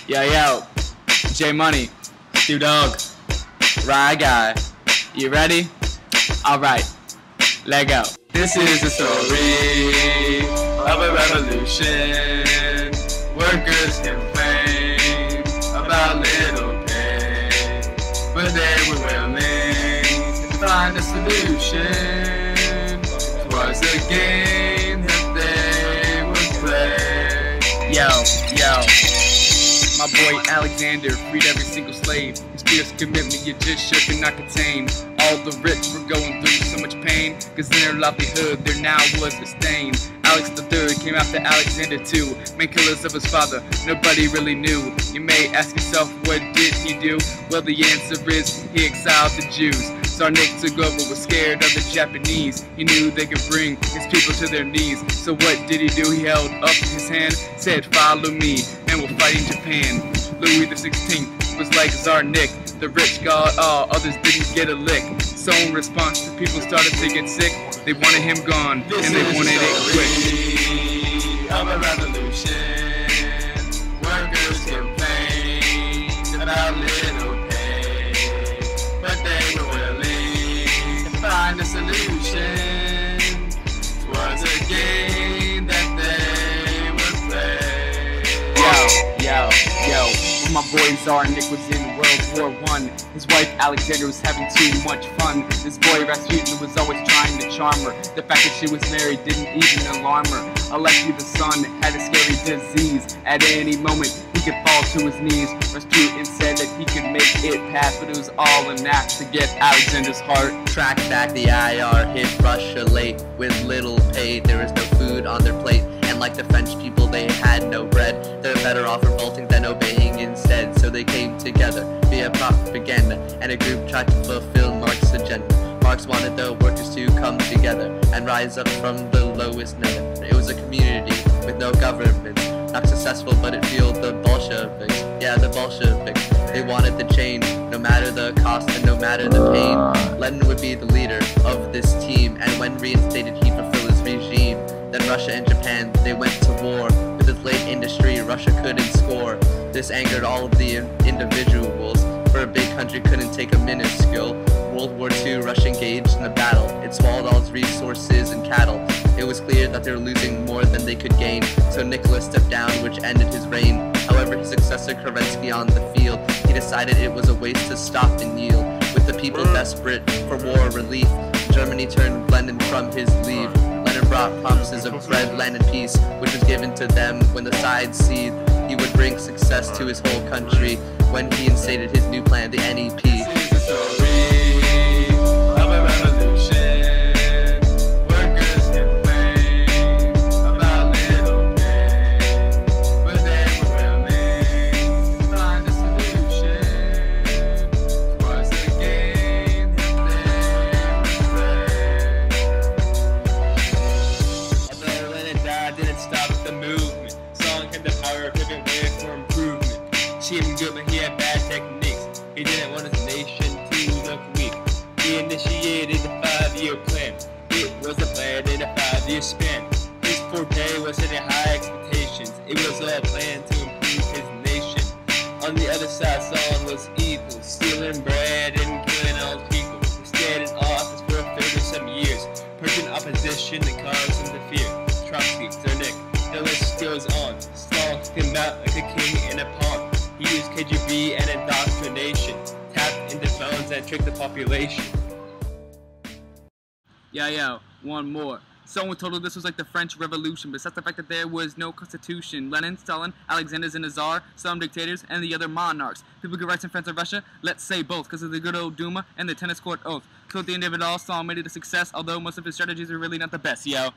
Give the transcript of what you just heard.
Yo, J Money, Stu Dog, Rye Guy. You ready? Alright, let go. This is the story of a revolution. Workers complain about little pay, but they were willing to find a solution. Twas a game that they would play. Yo. My boy Alexander freed every single slave. His fierce commitment you just sure could not contain. All the rich were going through so much pain, cause in their livelihood there now was a stain. Alex III came after Alexander II, main killers of his father, nobody really knew. You may ask yourself, what did he do? Well, the answer is, he exiled the Jews. Tsar Nick took over, was scared of the Japanese. He knew they could bring his people to their knees. So what did he do? He held up his hand, said, follow me, and we're fighting Japan. Louis XVI was like Tsar Nick. The rich got all, others didn't get a lick. So in response, the people started to get sick. They wanted him gone, and they wanted it quick. Of a revolution, workers complain about little pay, but they were willing to find a solution. Twas a game that they would play. Yo. My boy Tsar Nick was in World War I. His wife Alexandra was having too much fun. This boy Rasputin was always trying to charm her. The fact that she was married didn't even alarm her. Alexei the son had a scary disease. At any moment he could fall to his knees. Rasputin said that he could make it pass, but it was all an act to get Alexander's heart. Track back, the IR hit Russia late. With little pay, there was no food on their plate. And like the French people, they had no bread. They're better off revolting than obeying instead. So they came together via propaganda, and a group tried to fulfill Marx's agenda. Marx wanted the workers to come together and rise up from the lowest nether. It was a community with no government, not successful, but it fueled the Bolsheviks. Yeah, the Bolsheviks. They wanted the change, no matter the cost and no matter the pain. Lenin would be the leader of this team, and when reinstated, he'd fulfill his regime. Then Russia and Japan, they went to war. With its late industry, Russia couldn't score. This angered all of the individuals, for a big country couldn't take a minuscule. World War II, Russia engaged in a battle. It swallowed all its resources and cattle. It was clear that they were losing more than they could gain, so Nicholas stepped down, which ended his reign. However, his successor Kerensky on the field, he decided it was a waste to stop and yield. With the people desperate for war relief, Germany turned Lenin from his leave. Lenin brought promises of bread, land, and peace, which was given to them when the sides seethed. He would bring success to his whole country when he instated his new plan, the NEP. This is the story of a revolution. Workers complain about little pay, but they were willing to find a solution. Twas a game that they would play. Although Lenin died, didn't stop the movement. Song had the power of pivot way for improvement. She had good, but he had bad techniques. He didn't want his nation to look weak. He initiated the 5-year plan. It was a plan in a 5-year span. His forte was setting high expectations. It was a plan to improve his nation. On the other side, Stalin was evil, stealing bread and killing all his people. He stayed in office for 30-some years, purging opposition and causing the fear. Trotsky, Tsar Nick, the list goes on. Stalin came out like a king in a pawn. He used KGB and indoctrination, tapped into phones and tricked the population. Yo, one more. Someone told her this was like the French Revolution, besides the fact that there was no constitution. Lenin, Stalin, Alexander and the Tsar, some dictators, and the other monarchs. People could write in France of Russia? Let's say both, because of the good old Duma and the tennis court oath. So at the end of it all, Stalin made it a success, although most of his strategies are really not the best, yo.